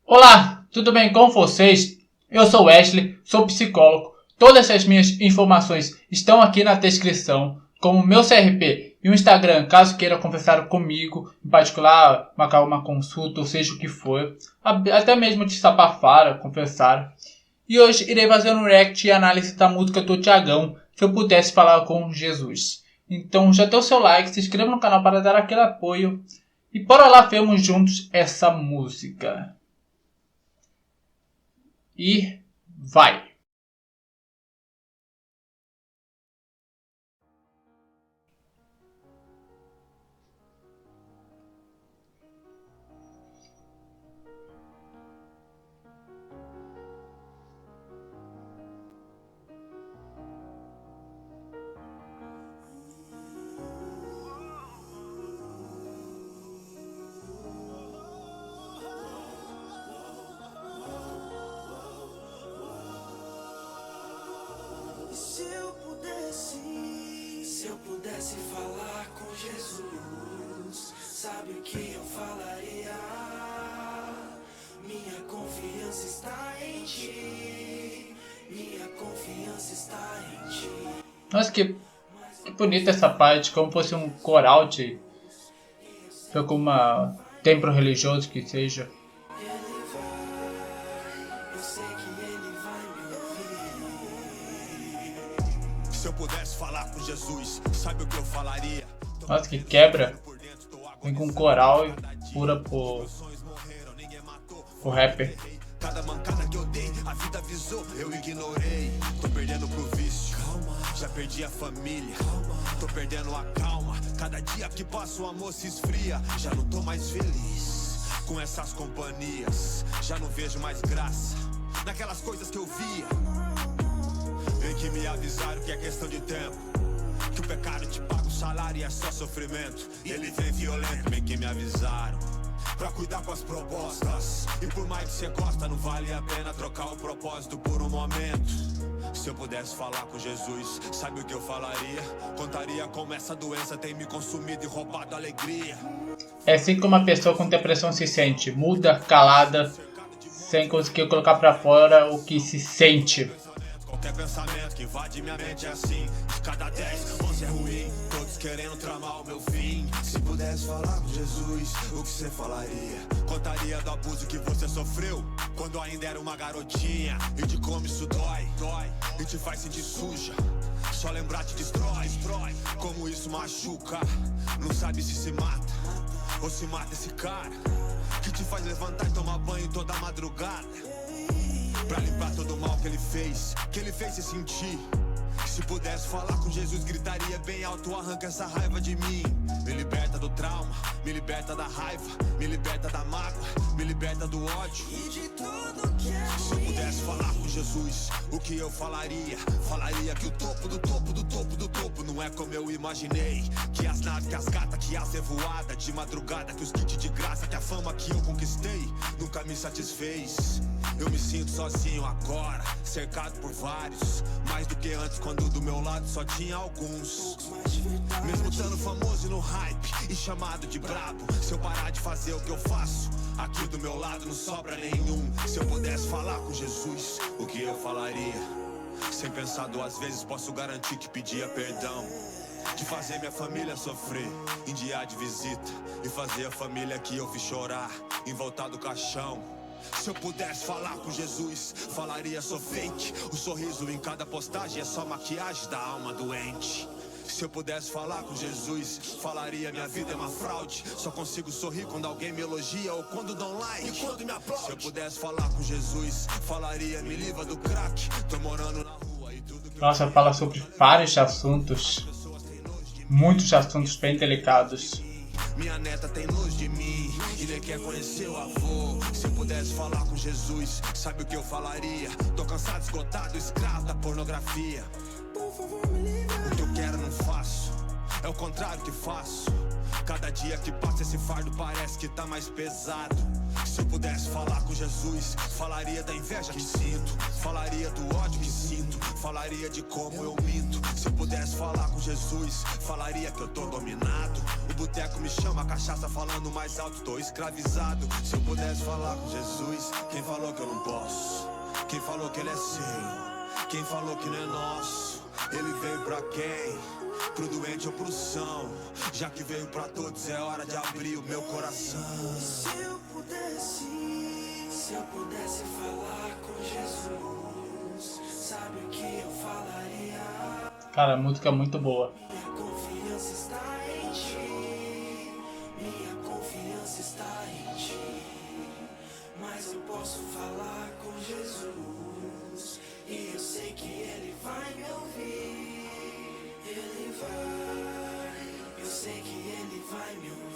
Olá, tudo bem com vocês? Eu sou Wesley, sou psicólogo. Todas as minhas informações estão aqui na descrição, como meu CRP e o Instagram, caso queira conversar comigo, em particular, marcar uma consulta, ou seja o que for, até mesmo desabafar, conversar. E hoje irei fazer um react e análise da música do Thiagão, Se Eu Pudesse Falar com Jesus. Então já dê o seu like, se inscreva no canal para dar aquele apoio e bora lá vermos juntos essa música. E vai! Se eu pudesse falar com Jesus, sabe o que eu falaria? Minha confiança está em ti, minha confiança está em ti. Nossa, que bonita essa parte, como fosse um coral de alguma templo religioso que seja. Ele vai, eu sei que ele vai me ouvir. Se eu pudesse falar com Jesus, sabe o que eu falaria? Nossa, que quebra. Vem com coral e pura pro rapper. Cada mancada que eu dei, a vida avisou, eu ignorei. Tô perdendo pro vício, já perdi a família. Tô perdendo a calma, cada dia que passa o amor se esfria. Já não tô mais feliz com essas companhias. Já não vejo mais graça naquelas coisas que eu via. Vem que me avisaram que é questão de tempo, que o pecado te paga o salário e é só sofrimento. E ele vem violento, bem que me avisaram pra cuidar com as propostas. E por mais que você gosta, não vale a pena trocar o propósito por um momento. Se eu pudesse falar com Jesus, sabe o que eu falaria? Contaria como essa doença tem me consumido e roubado a alegria. É assim como uma pessoa com depressão se sente, muda, calada, sem conseguir colocar pra fora o que se sente. Qualquer pensamento que invade minha mente é assim. De cada 10, 11 é ruim, todos querendo tramar o meu fim. Se pudesse falar com Jesus, o que você falaria? Contaria do abuso que você sofreu quando ainda era uma garotinha. E de como isso dói, e te faz sentir suja. Só lembrar te destrói, como isso machuca. Não sabe se mata, ou se mata esse cara que te faz levantar e tomar banho toda madrugada, pra limpar todo o mal que ele fez se sentir. Se pudesse falar com Jesus, gritaria bem alto, arranca essa raiva de mim. Me liberta do trauma, me liberta da raiva, me liberta da mágoa, me liberta do ódio E de tudo que é Se eu pudesse falar com Jesus, o que eu falaria? Falaria que o topo do topo do topo do topo não é como eu imaginei. Que as naves, que as gatas, que as revoada de madrugada, que os kits de graça, que a fama que eu conquistei nunca me satisfez. Eu me sinto sozinho agora, cercado por vários, mais do que antes quando do meu lado só tinha alguns. Mesmo estando famoso no hype e chamado de brabo, se eu parar de fazer o que eu faço, aqui do meu lado não sobra nenhum. Se eu pudesse falar com Jesus, o que eu falaria? Sem pensar duas vezes, posso garantir que pedia perdão de fazer minha família sofrer em dia de visita e fazer a família que eu fiz chorar em volta do caixão. Se eu pudesse falar com Jesus, falaria sou fake. O sorriso em cada postagem é só maquiagem da alma doente. Se eu pudesse falar com Jesus, falaria minha vida é uma fraude. Só consigo sorrir quando alguém me elogia ou quando dão like e quando me aplaude. Se eu pudesse falar com Jesus, falaria me livra do crack. Tô morando na rua e tudo que Nossa, fala sobre vários assuntos, muitos assuntos bem delicados. minha neta tem luz de mim e nem quer conhecer o avô. Se eu pudesse falar com Jesus, sabe o que eu falaria? Tô cansado, esgotado, escravo da pornografia. O que eu quero não faço, é o contrário que faço. Cada dia que passa esse fardo parece que tá mais pesado. Se eu pudesse falar com Jesus, falaria da inveja que sinto, falaria do ódio que sinto, falaria de como eu minto. Se eu pudesse falar com Jesus, falaria que eu tô dominado. O boteco me chama, a cachaça falando mais alto, tô escravizado. Se eu pudesse falar com Jesus, Quem falou que eu não posso? Quem falou que ele é seu? Quem falou que não é nosso? Ele veio pra quem? Pro doente ou pro são? Já que veio pra todos, é hora de abrir o meu coração. Se eu pudesse falar com Jesus, sabe o que eu falaria? Cara, a música é muito boa. Minha confiança está em ti, minha confiança está em ti. Mas eu posso falar com Jesus, e eu sei que Ele vai me ouvir. Ele vai, eu sei que Ele vai me ouvir.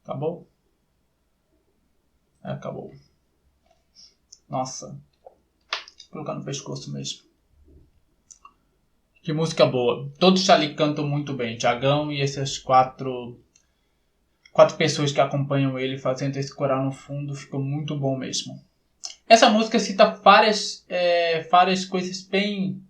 Acabou? Acabou. Nossa. Vou colocar no pescoço mesmo. Que música boa. Todos ali cantam muito bem. Thiagão e essas quatro pessoas que acompanham ele fazendo esse coral no fundo. Ficou muito bom mesmo. Essa música cita várias coisas bem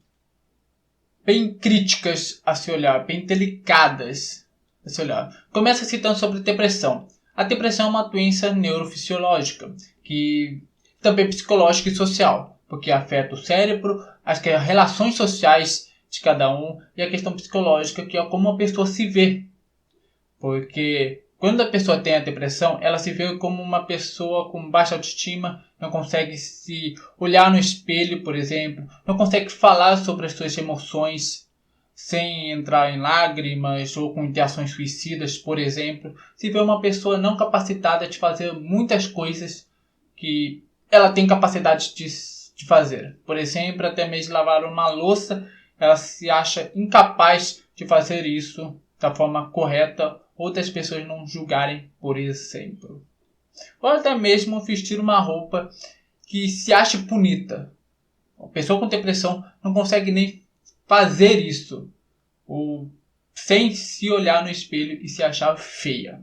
críticas a se olhar. Bem delicadas a se olhar. Começa citando sobre depressão. A depressão é uma doença neurofisiológica, que também é psicológica e social, porque afeta o cérebro, as relações sociais de cada um e a questão psicológica, que é como a pessoa se vê. Porque quando a pessoa tem a depressão, ela se vê como uma pessoa com baixa autoestima, não consegue se olhar no espelho, por exemplo, não consegue falar sobre as suas emoções sem entrar em lágrimas ou com ideações suicidas, por exemplo. Se vê uma pessoa não capacitada de fazer muitas coisas que ela tem capacidade de fazer. Por exemplo, até mesmo lavar uma louça, ela se acha incapaz de fazer isso da forma correta, outras pessoas não julgarem, por exemplo. Ou até mesmo vestir uma roupa que se acha bonita. A pessoa com depressão não consegue nem fazer isso, ou sem se olhar no espelho e se achar feia.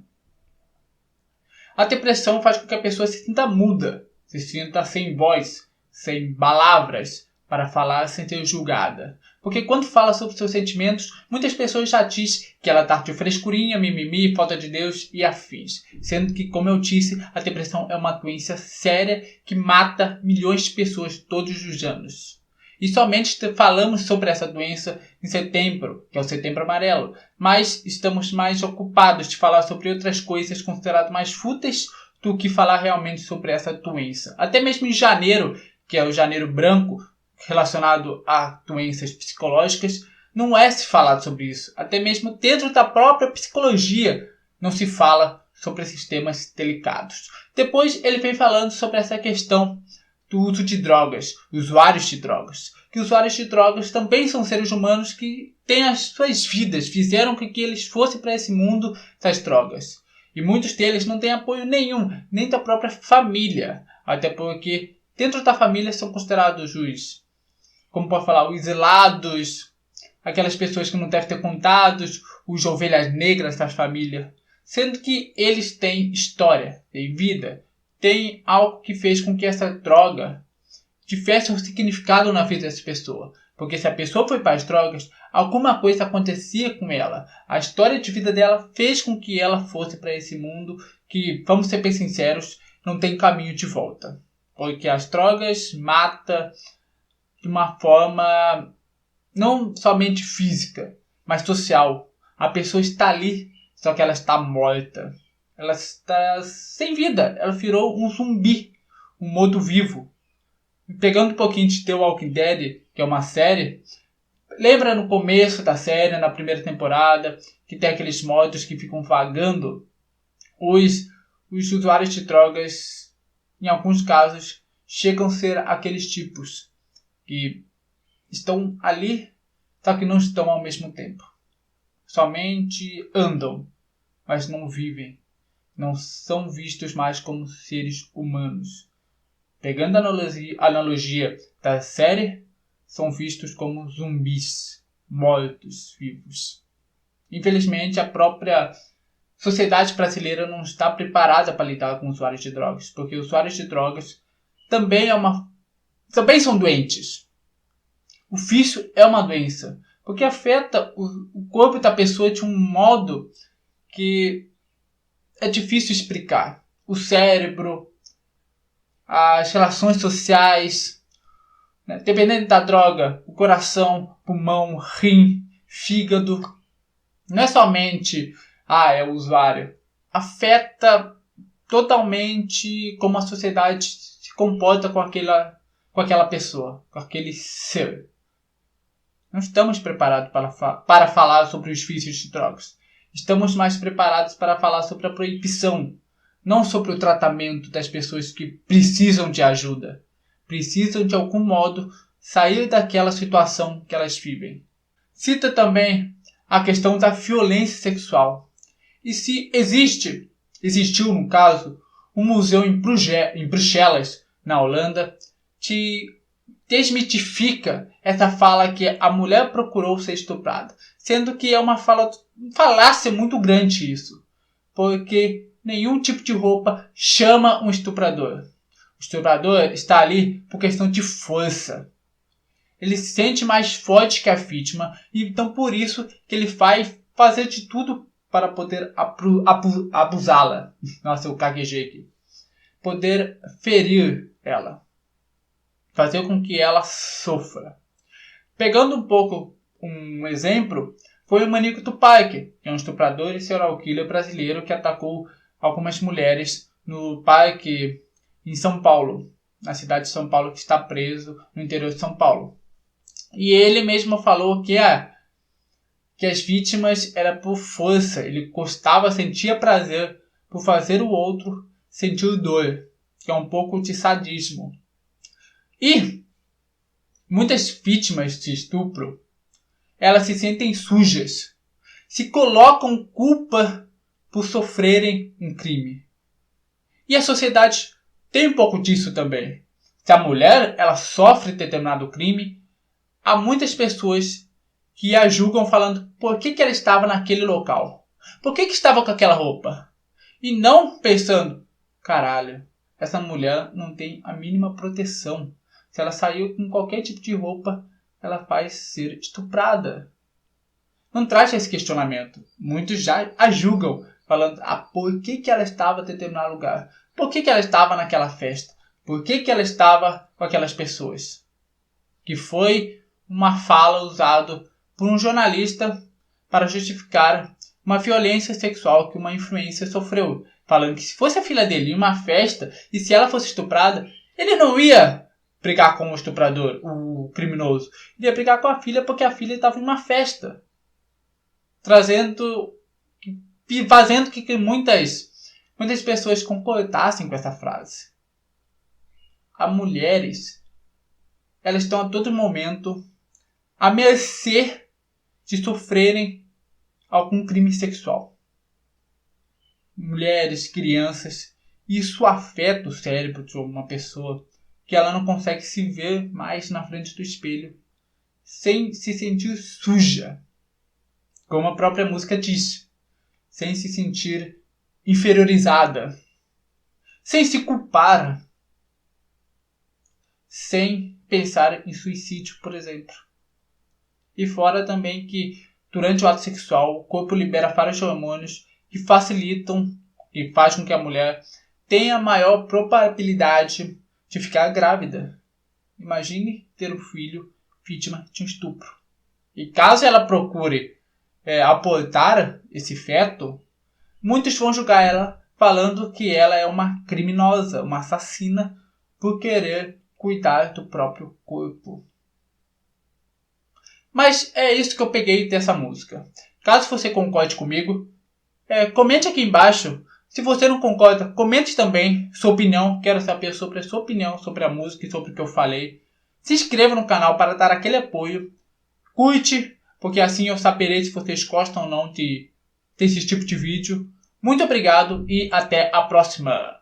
A depressão faz com que a pessoa se sinta muda, se sinta sem voz, sem palavras para falar, sem ser julgada. Porque quando fala sobre seus sentimentos, muitas pessoas já dizem que ela está de frescurinha, mimimi, falta de Deus e afins. Sendo que, como eu disse, a depressão é uma doença séria que mata milhões de pessoas todos os anos. E somente falamos sobre essa doença em setembro, que é o Setembro Amarelo. Mas estamos mais ocupados de falar sobre outras coisas consideradas mais fúteis do que falar realmente sobre essa doença. Até mesmo em janeiro, que é o janeiro branco, relacionado a doenças psicológicas, não é se falado sobre isso. Até mesmo dentro da própria psicologia não se fala sobre esses temas delicados. Depois ele vem falando sobre essa questão do uso de drogas, usuários de drogas. Que usuários de drogas também são seres humanos que têm as suas vidas, fizeram com que eles fossem para esse mundo das drogas. E muitos deles não têm apoio nenhum, nem da própria família. Até porque dentro da família são considerados os, como pode falar, os zelados, aquelas pessoas que não devem ter contatos, os ovelhas negras da família. Sendo que eles têm história, têm vida, tem algo que fez com que essa droga tivesse um significado na vida dessa pessoa. Porque se a pessoa foi para as drogas, alguma coisa acontecia com ela. A história de vida dela fez com que ela fosse para esse mundo que, vamos ser bem sinceros, não tem caminho de volta. Porque as drogas matam de uma forma não somente física, mas social. A pessoa está ali, só que ela está morta. Ela está sem vida. Ela virou um zumbi, um morto-vivo. Pegando um pouquinho de The Walking Dead, que é uma série, lembra no começo da série, na primeira temporada, que tem aqueles mortos que ficam vagando? Os usuários de drogas, em alguns casos, chegam a ser aqueles tipos que estão ali, só que não estão ao mesmo tempo. Somente andam, mas não vivem. não são vistos mais como seres humanos. Pegando a analogia da série, são vistos como zumbis, mortos-vivos. Infelizmente, a própria sociedade brasileira não está preparada para lidar com usuários de drogas, porque usuários de drogas também são doentes. O vício é uma doença, porque afeta o corpo da pessoa de um modo que é difícil explicar. O cérebro, as relações sociais, né? Dependendo da droga, o coração, pulmão, rim, fígado. Não é somente é o usuário. Afeta totalmente como a sociedade se comporta com aquela pessoa, com aquele ser. Não estamos preparados para falar sobre os vícios de drogas. Estamos mais preparados para falar sobre a proibição, não sobre o tratamento das pessoas que precisam de ajuda. Precisam, de algum modo, sair daquela situação que elas vivem. Cita também a questão da violência sexual. E se existiu no caso, um museu em Bruxelas, na Holanda, te desmitifica essa fala que a mulher procurou ser estuprada. Sendo que é uma falácia muito grande isso. Porque nenhum tipo de roupa chama um estuprador. O estuprador está ali por questão de força. Ele se sente mais forte que a vítima, e então por isso que ele vai fazer de tudo para poder abusá-la. Nossa, eu caguejei aqui. Poder ferir ela. Fazer com que ela sofra. Pegando um pouco um exemplo, foi o Manico Tupac, que é um estuprador e serial killer brasileiro que atacou algumas mulheres no parque em São Paulo, na cidade de São Paulo, que está preso no interior de São Paulo. E ele mesmo falou que as vítimas era por força. Ele sentia prazer por fazer o outro sentir dor, que é um pouco de sadismo. E muitas vítimas de estupro, elas se sentem sujas, se colocam culpa por sofrerem um crime. E a sociedade tem um pouco disso também. Se a mulher ela sofre determinado crime, há muitas pessoas que a julgam falando por que ela estava naquele local. Por que estava com aquela roupa? E não pensando, caralho, essa mulher não tem a mínima proteção. Se ela saiu com qualquer tipo de roupa, ela vai ser estuprada. Não traz esse questionamento. Muitos já a julgam, falando por que ela estava em determinado lugar? Por que ela estava naquela festa? Por que ela estava com aquelas pessoas? Que foi uma fala usada por um jornalista para justificar uma violência sexual que uma influencer sofreu. Falando que se fosse a filha dele em uma festa e se ela fosse estuprada, ele não ia brigar com o estuprador, o criminoso. Ele ia brigar com a filha porque a filha estava em uma festa. Fazendo que muitas pessoas concordassem com essa frase. As mulheres, elas estão a todo momento à mercê de sofrerem algum crime sexual. Mulheres, crianças, isso afeta o cérebro de uma pessoa que ela não consegue se ver mais na frente do espelho sem se sentir suja, como a própria música diz, sem se sentir inferiorizada, sem se culpar, sem pensar em suicídio, por exemplo. E fora também que durante o ato sexual o corpo libera vários hormônios que facilitam e fazem com que a mulher tenha maior probabilidade de ficar grávida. Imagine ter um filho vítima de um estupro. E caso ela procure abortar esse feto, muitos vão julgar ela falando que ela é uma criminosa, uma assassina por querer cuidar do próprio corpo. Mas é isso que eu peguei dessa música. Caso você concorde comigo, comente aqui embaixo. Se você não concorda, comente também sua opinião. Quero saber sobre a sua opinião sobre a música e sobre o que eu falei. Se inscreva no canal para dar aquele apoio. Curte, porque assim eu saberei se vocês gostam ou não desse tipo de vídeo. Muito obrigado e até a próxima!